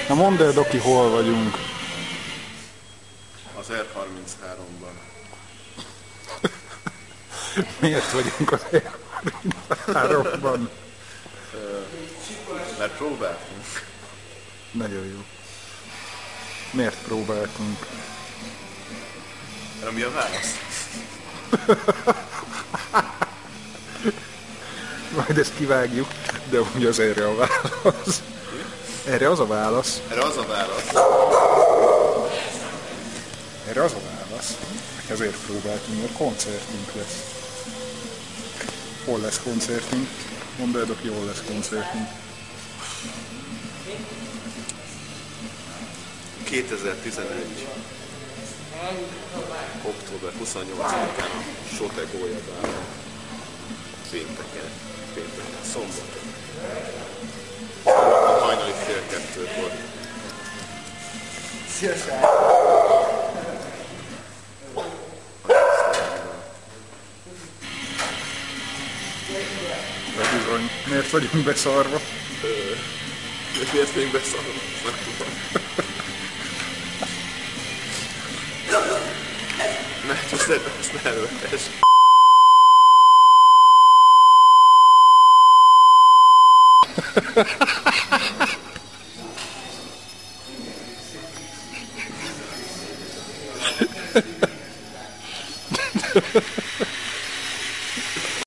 Na mondd el, Doki, hol vagyunk? Az R33-ban. Miért vagyunk az R33-ban? Mert próbáltunk. Nagyon jó. Miért próbáltunk? Mi a válasz? Majd ezt kivágjuk, de úgy az erre a válasz. Erre az a válasz. Erre az a válasz. Erre az a válasz. Ezért próbáltunk, mert koncertünk lesz. Hol lesz koncertünk? Mondd el, Doki, hol lesz koncertünk. 2011. Október 28-án a Sote Gólyabában. Pénteken, szombaton. A hajnali fél 2-kor. Szívesen! De bizony, miért vagyunk beszarva? Miért még beszarva? Nem tudom. Mert azt ne előttes. Ha ha ha ha!